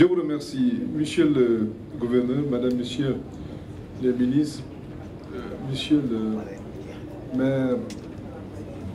Je vous remercie, Monsieur le gouverneur, Madame, Monsieur les ministres, Monsieur le maire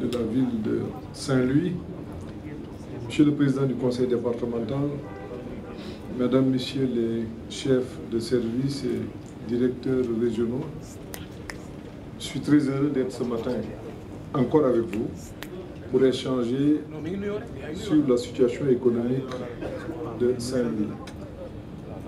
de la ville de Saint-Louis, Monsieur le président du conseil départemental, Madame, Messieurs les chefs de service et directeurs régionaux, je suis très heureux d'être ce matin encore avec vous pour échanger sur la situation économique de Saint-Louis.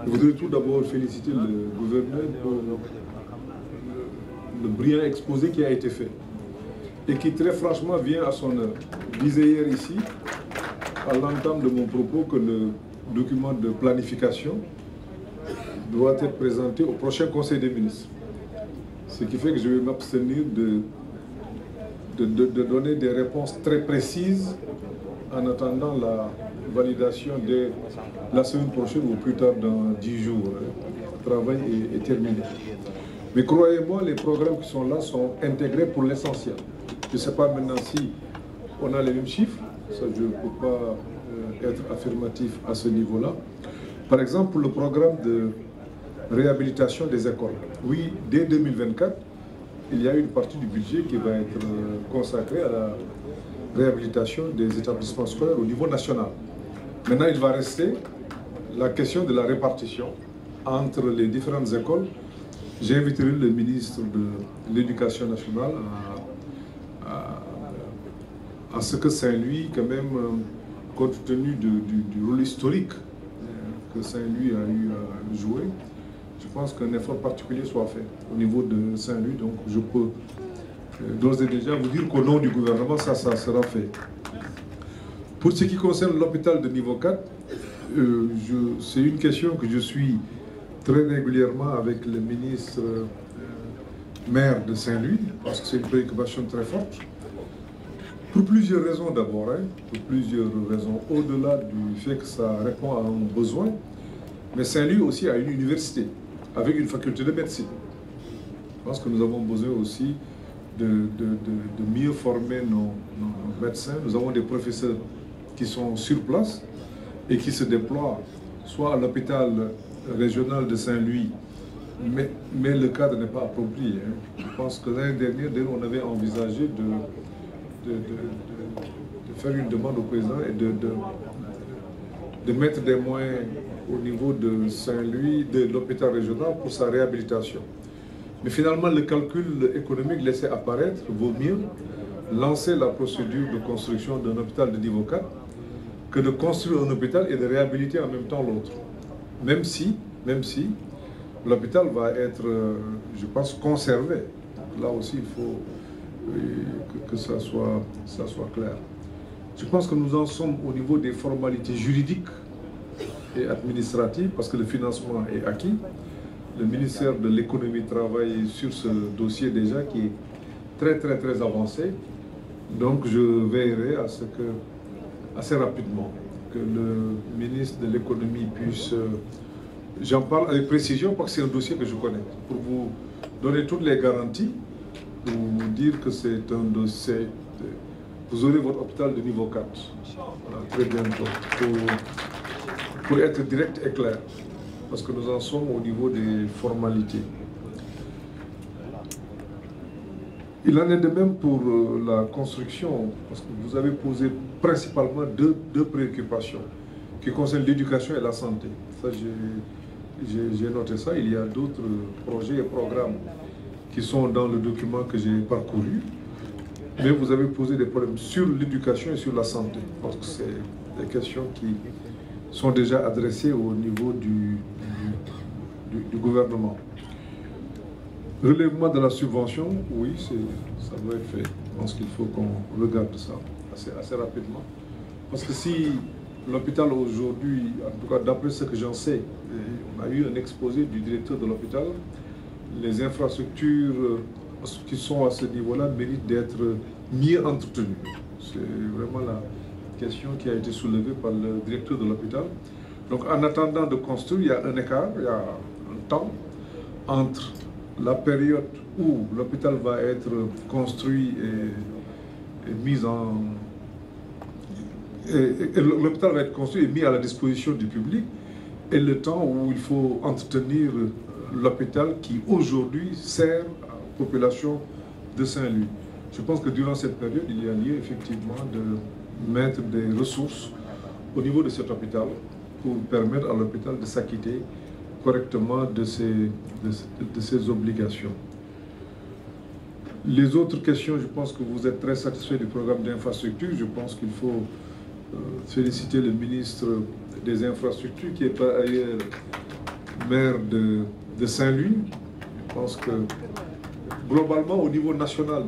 Je voudrais tout d'abord féliciter le gouverneur pour le brillant exposé qui a été fait et qui très franchement vient à son heure. Je disais hier ici, à l'entame de mon propos, que le document de planification doit être présenté au prochain Conseil des ministres. Ce qui fait que je vais m'abstenir de donner des réponses très précises en attendant la validation de la semaine prochaine ou plus tard dans 10 jours. Le travail est terminé. Mais croyez-moi, les programmes qui sont là sont intégrés pour l'essentiel. Je ne sais pas maintenant si on a les mêmes chiffres, ça je ne peux pas être affirmatif à ce niveau-là. Par exemple, le programme de réhabilitation des écoles. Oui, dès 2024, il y a une partie du budget qui va être consacrée à la réhabilitation des établissements scolaires au niveau national. Maintenant, il va rester la question de la répartition entre les différentes écoles. J'inviterai le ministre de l'Éducation nationale à ce que Saint-Louis, quand même, compte tenu du rôle historique que Saint-Louis a eu à jouer, je pense qu'un effort particulier soit fait au niveau de Saint-Louis. Donc je peux d'ores et déjà vous dire qu'au nom du gouvernement, ça sera fait. Pour ce qui concerne l'hôpital de niveau 4, c'est une question que je suis très régulièrement avec le ministre maire de Saint-Louis, parce que c'est une préoccupation très forte. Pour plusieurs raisons d'abord, pour plusieurs raisons, au-delà du fait que ça répond à un besoin, mais Saint-Louis aussi a une université, avec une faculté de médecine. Je pense que nous avons besoin aussi de mieux former nos médecins. Nous avons des professeurs qui sont sur place et qui se déploient soit à l'hôpital régional de Saint-Louis, mais le cadre n'est pas approprié. Je pense que l'année dernière, on avait envisagé de faire une demande au président et de mettre des moyens au niveau de Saint-Louis, de l'hôpital régional pour sa réhabilitation. Mais finalement, le calcul économique laissé apparaître vaut mieux lancer la procédure de construction d'un hôpital de niveau 4 que de construire un hôpital et de réhabiliter en même temps l'autre. Même si l'hôpital va être, je pense, conservé. Là aussi, il faut que ça soit clair. Je pense que nous en sommes au niveau des formalités juridiques et administratives, parce que le financement est acquis. Le ministère de l'économie travaille sur ce dossier déjà qui est très avancé. Donc je veillerai à ce que, assez rapidement, que le ministre de l'économie puisse... J'en parle avec précision parce que c'est un dossier que je connais. Pour vous donner toutes les garanties, pour vous dire que c'est un dossier... Vous aurez votre hôpital de niveau 4, voilà, très bientôt, pour être direct et clair, parce que nous en sommes au niveau des formalités. Il en est de même pour la construction, parce que vous avez posé principalement deux préoccupations qui concernent l'éducation et la santé. Ça, j'ai noté ça. Il y a d'autres projets et programmes qui sont dans le document que j'ai parcouru. Mais vous avez posé des problèmes sur l'éducation et sur la santé, parce que c'est des questions qui sont déjà adressées au niveau du gouvernement. Relèvement de la subvention, oui, ça doit être fait. Je pense qu'il faut qu'on regarde ça assez rapidement. Parce que si l'hôpital aujourd'hui, en tout cas d'après ce que j'en sais, on a eu un exposé du directeur de l'hôpital, les infrastructures qui sont à ce niveau-là méritent d'être mieux entretenues. C'est vraiment la question qui a été soulevée par le directeur de l'hôpital. Donc en attendant de construire, il y a un écart, il y a un temps entre la période où l'hôpital va être construit et mis en... L'hôpital va être construit et mis à la disposition du public, et le temps où il faut entretenir l'hôpital qui aujourd'hui sert à la population de Saint-Louis. Je pense que durant cette période, il y a lieu effectivement de mettre des ressources au niveau de cet hôpital pour permettre à l'hôpital de s'acquitter correctement de ses obligations. Les autres questions, je pense que vous êtes très satisfait du programme d'infrastructure. Je pense qu'il faut féliciter le ministre des Infrastructures qui est par ailleurs maire de Saint-Louis. Je pense que globalement, au niveau national,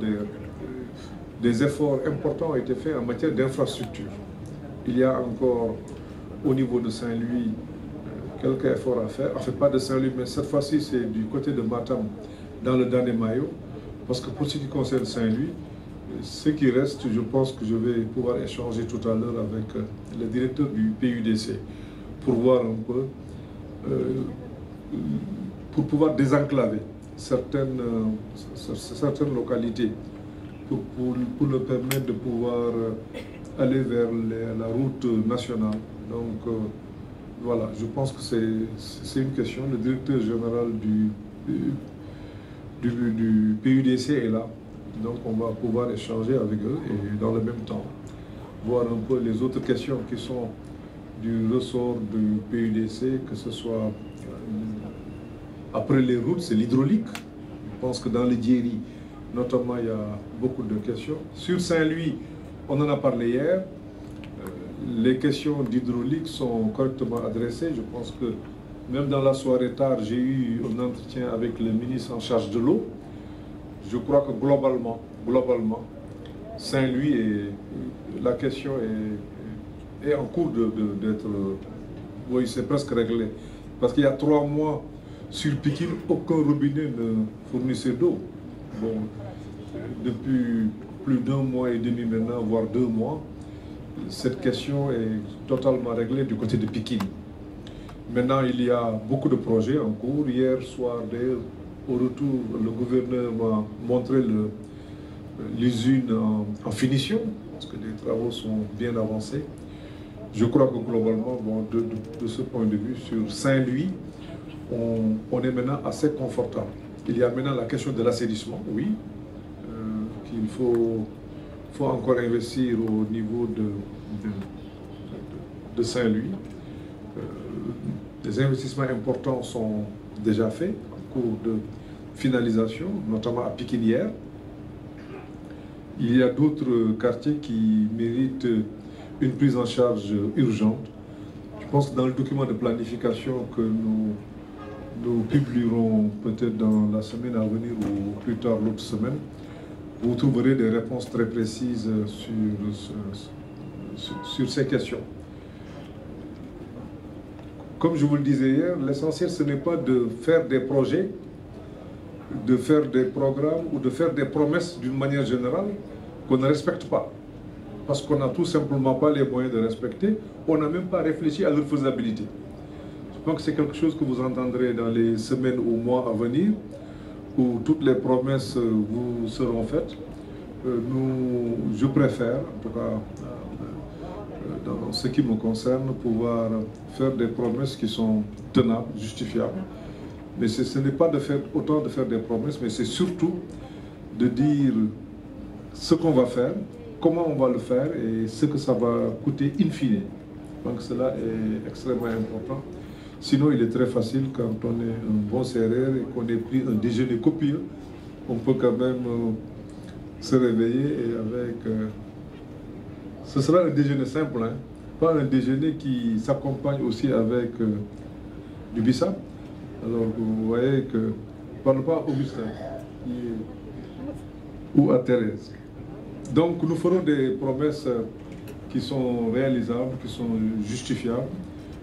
des efforts importants ont été faits en matière d'infrastructure. Il y a encore au niveau de Saint-Louis quelques efforts à faire. Enfin, pas de Saint-Louis, mais cette fois-ci, c'est du côté de Matam, dans le Dané-Mayo. Parce que pour ce qui concerne Saint-Louis, ce qui reste, je pense que je vais pouvoir échanger tout à l'heure avec le directeur du PUDC pour voir un peu, pour pouvoir désenclaver certaines localités, pour le permettre de pouvoir aller vers la route nationale. Donc voilà, je pense que c'est une question. Le directeur général du PUDC est là, donc on va pouvoir échanger avec eux et dans le même temps voir un peu les autres questions qui sont du ressort du PUDC, que ce soit après les routes, c'est l'hydraulique. Je pense que dans les Djeri, notamment, il y a beaucoup de questions. Sur Saint-Louis, on en a parlé hier, les questions d'hydraulique sont correctement adressées. Je pense que même dans la soirée tard, j'ai eu un entretien avec le ministre en charge de l'eau. Je crois que globalement, Saint-Louis, la question est en cours d'être... Oui, c'est presque réglé. Parce qu'il y a 3 mois, sur Pikine, aucun robinet ne fournissait d'eau. Bon, depuis plus d'1 mois et demi maintenant, voire 2 mois, cette question est totalement réglée du côté de Pikine. Maintenant, il y a beaucoup de projets en cours. Hier soir, d'ailleurs, au retour, le gouverneur m'a montré l'usine en finition, parce que les travaux sont bien avancés. Je crois que globalement, bon, de ce point de vue, sur Saint-Louis, on est maintenant assez confortable. Il y a maintenant la question de l'assainissement, oui, qu'il faut encore investir au niveau de Saint-Louis. Des investissements importants sont déjà faits en cours de finalisation, notamment à Pikinière. Il y a d'autres quartiers qui méritent une prise en charge urgente. Je pense que dans le document de planification que nous publierons peut-être dans la semaine à venir ou plus tard l'autre semaine, vous trouverez des réponses très précises sur ces questions. Comme je vous le disais hier, l'essentiel, ce n'est pas de faire des projets, de faire des programmes ou de faire des promesses d'une manière générale qu'on ne respecte pas. Parce qu'on n'a tout simplement pas les moyens de respecter, on n'a même pas réfléchi à leur faisabilité. Je pense que c'est quelque chose que vous entendrez dans les semaines ou mois à venir, où toutes les promesses vous seront faites. Je préfère, en tout cas, dans ce qui me concerne, pouvoir faire des promesses qui sont tenables, justifiables. Mais ce n'est pas autant de faire des promesses, mais c'est surtout de dire ce qu'on va faire, comment on va le faire et ce que ça va coûter in fine. Donc cela est extrêmement important. Sinon, il est très facile quand on est un bon serreur et qu'on ait pris un déjeuner copieux, on peut quand même se réveiller et avec... ce sera un déjeuner simple, hein, pas un déjeuner qui s'accompagne aussi avec du bissap. Alors vous voyez que... Je ne parle pas Augustin ou à Thérèse. Donc nous ferons des promesses qui sont réalisables, qui sont justifiables,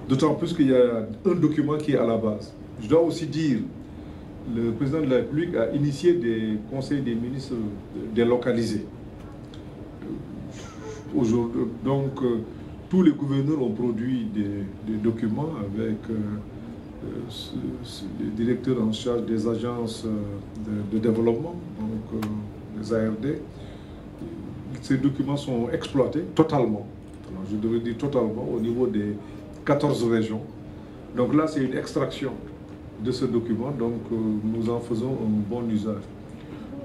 d'autant plus qu'il y a un document qui est à la base. Je dois aussi dire, le président de la République a initié des conseils des ministres délocalisés. Aujourd'hui, donc, tous les gouverneurs ont produit des documents avec les directeurs en charge des agences de développement, donc les ARD. Ces documents sont exploités totalement, alors je devrais dire totalement, au niveau des 14 régions. Donc là, c'est une extraction de ce document, donc nous en faisons un bon usage.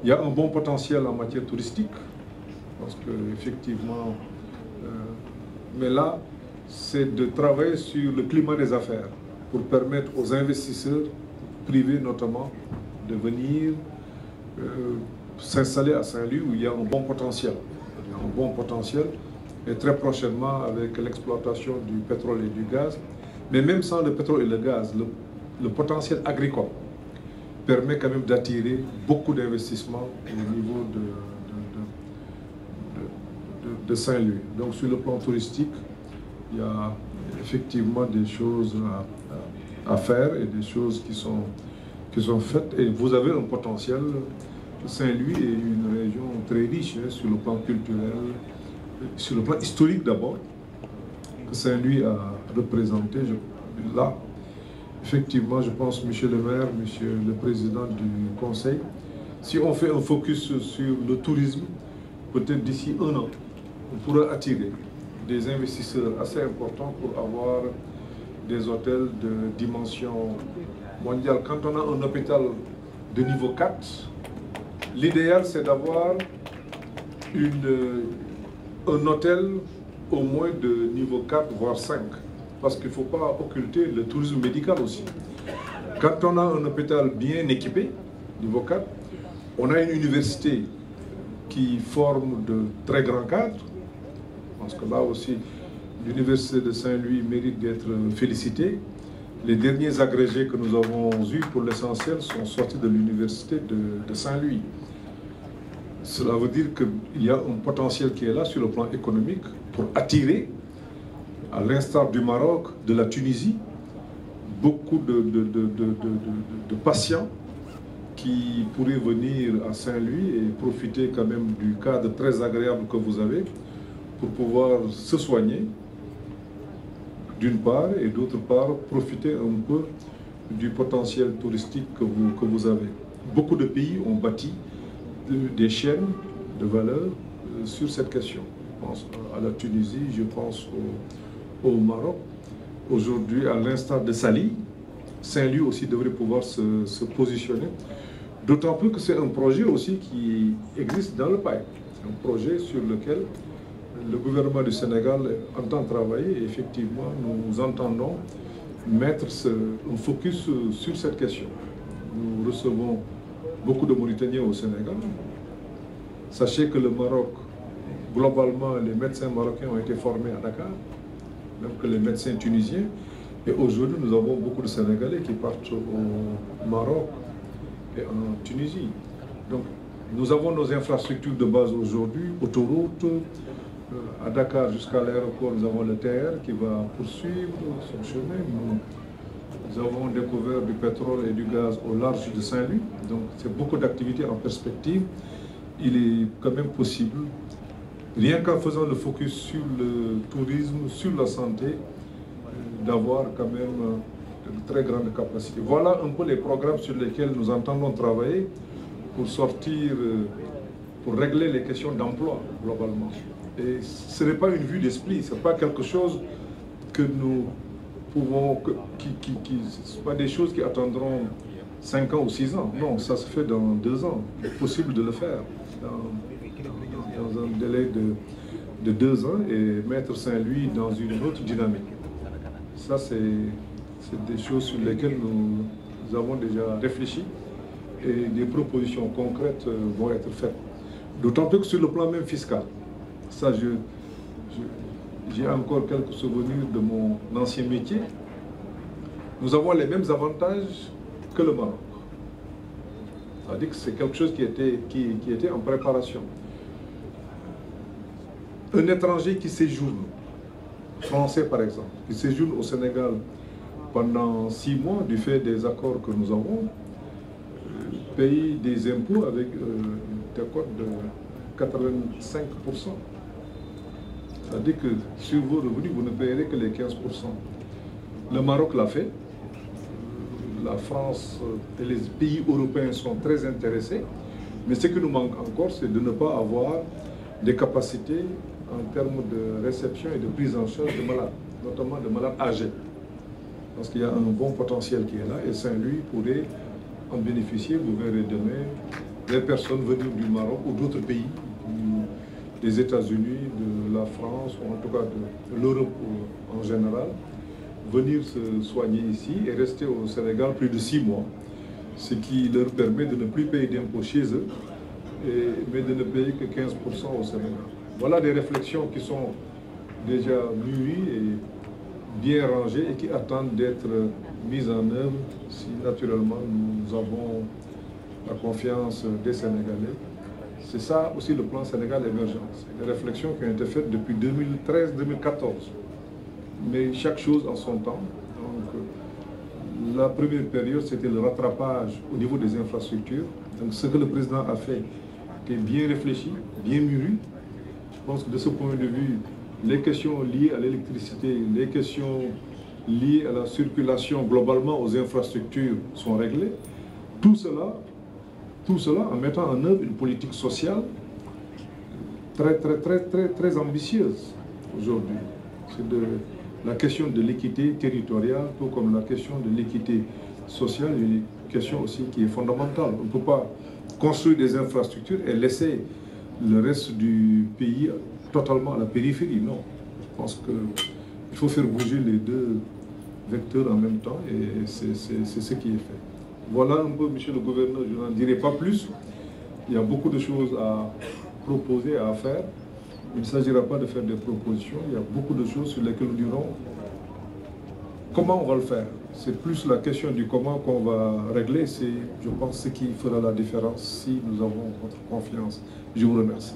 Il y a un bon potentiel en matière touristique, parce qu'effectivement, mais là, c'est de travailler sur le climat des affaires pour permettre aux investisseurs privés notamment de venir s'installer à Saint-Louis où il y a un bon potentiel. Il y a un bon potentiel et très prochainement avec l'exploitation du pétrole et du gaz. Mais même sans le pétrole et le gaz, le potentiel agricole permet quand même d'attirer beaucoup d'investissements au niveau de Saint-Louis. Donc sur le plan touristique, il y a effectivement des choses à faire et des choses qui sont faites. Et vous avez un potentiel. Saint-Louis est une région très riche sur le plan culturel, sur le plan historique d'abord, que Saint-Louis a représenté. Là, effectivement, je pense, Monsieur le maire, Monsieur le président du conseil, si on fait un focus sur le tourisme, peut-être d'ici un an, on pourra attirer des investisseurs assez importants pour avoir des hôtels de dimension mondiale. Quand on a un hôpital de niveau 4, l'idéal c'est d'avoir un hôtel au moins de niveau 4, voire 5. Parce qu'il ne faut pas occulter le tourisme médical aussi. Quand on a un hôpital bien équipé, niveau 4, on a une université qui forme de très grands cadres. Parce que là aussi, l'université de Saint-Louis mérite d'être félicitée. Les derniers agrégés que nous avons eus, pour l'essentiel, sont sortis de l'université de Saint-Louis. Cela veut dire qu'il y a un potentiel qui est là sur le plan économique pour attirer, à l'instar du Maroc, de la Tunisie, beaucoup de patients qui pourraient venir à Saint-Louis et profiter quand même du cadre très agréable que vous avez pour pouvoir se soigner, d'une part, et d'autre part, profiter un peu du potentiel touristique que vous avez. Beaucoup de pays ont bâti des chaînes de valeur sur cette question. Je pense à la Tunisie, je pense au Maroc. Aujourd'hui, à l'instar de Sali, Saint-Louis aussi devrait pouvoir se positionner. D'autant plus que c'est un projet aussi qui existe dans le pays. C'est un projet sur lequel le gouvernement du Sénégal entend travailler et effectivement nous entendons mettre un focus sur cette question. Nous recevons beaucoup de Mauritaniens au Sénégal. Sachez que le Maroc, globalement, les médecins marocains ont été formés à Dakar, même que les médecins tunisiens. Et aujourd'hui, nous avons beaucoup de Sénégalais qui partent au Maroc et en Tunisie. Donc, nous avons nos infrastructures de base aujourd'hui, autoroutes, à Dakar jusqu'à l'aéroport, nous avons le TR qui va poursuivre son chemin. Nous avons découvert du pétrole et du gaz au large de Saint-Louis. Donc, c'est beaucoup d'activités en perspective. Il est quand même possible, rien qu'en faisant le focus sur le tourisme, sur la santé, d'avoir quand même de très grandes capacités. Voilà un peu les programmes sur lesquels nous entendons travailler pour sortir, pour régler les questions d'emploi globalement. Et ce n'est pas une vue d'esprit, ce n'est pas quelque chose que nous pouvons, ce pas des choses qui attendront 5 ans ou 6 ans. Non, ça se fait dans 2 ans. Il est possible de le faire dans un délai de 2 ans et mettre Saint-Louis dans une autre dynamique. Ça, c'est des choses sur lesquelles nous avons déjà réfléchi et des propositions concrètes vont être faites. D'autant plus que sur le plan même fiscal. Ça, j'ai encore quelques souvenirs de mon ancien métier. Nous avons les mêmes avantages que le Maroc. C'est-à-dire que c'est quelque chose qui était en préparation. Un étranger qui séjourne, français par exemple, qui séjourne au Sénégal pendant 6 mois du fait des accords que nous avons, paye des impôts avec des cotes de 85%. C'est-à-dire que sur vos revenus, vous ne payerez que les 15%. Le Maroc l'a fait. La France et les pays européens sont très intéressés. Mais ce qui nous manque encore, c'est de ne pas avoir des capacités en termes de réception et de prise en charge de malades, notamment de malades âgés. Parce qu'il y a un bon potentiel qui est là et Saint-Louis pourrait en bénéficier. Vous verrez demain les personnes venir du Maroc ou d'autres pays, des États-Unis, de la France, ou en tout cas de l'Europe en général, venir se soigner ici et rester au Sénégal plus de 6 mois, ce qui leur permet de ne plus payer d'impôts chez eux, mais de ne payer que 15% au Sénégal. Voilà des réflexions qui sont déjà mûries et bien rangées et qui attendent d'être mises en œuvre si naturellement nous avons la confiance des Sénégalais. C'est ça aussi le plan Sénégal émergent. C'est des réflexions qui ont été faites depuis 2013-2014. Mais chaque chose en son temps. Donc, la première période, c'était le rattrapage au niveau des infrastructures. Donc ce que le président a fait est bien réfléchi, bien mûri. Je pense que de ce point de vue, les questions liées à l'électricité, les questions liées à la circulation globalement aux infrastructures sont réglées. Tout cela en mettant en œuvre une politique sociale très ambitieuse aujourd'hui. C'est la question de l'équité territoriale, tout comme la question de l'équité sociale, une question aussi qui est fondamentale. On ne peut pas construire des infrastructures et laisser le reste du pays totalement à la périphérie. Non, je pense qu'il faut faire bouger les deux vecteurs en même temps et c'est ce qui est fait. Voilà un peu, monsieur le gouverneur, je n'en dirai pas plus. Il y a beaucoup de choses à proposer, à faire. Il ne s'agira pas de faire des propositions, il y a beaucoup de choses sur lesquelles nous dirons comment on va le faire. C'est plus la question du comment qu'on va régler, c'est, je pense, ce qui fera la différence si nous avons votre confiance. Je vous remercie.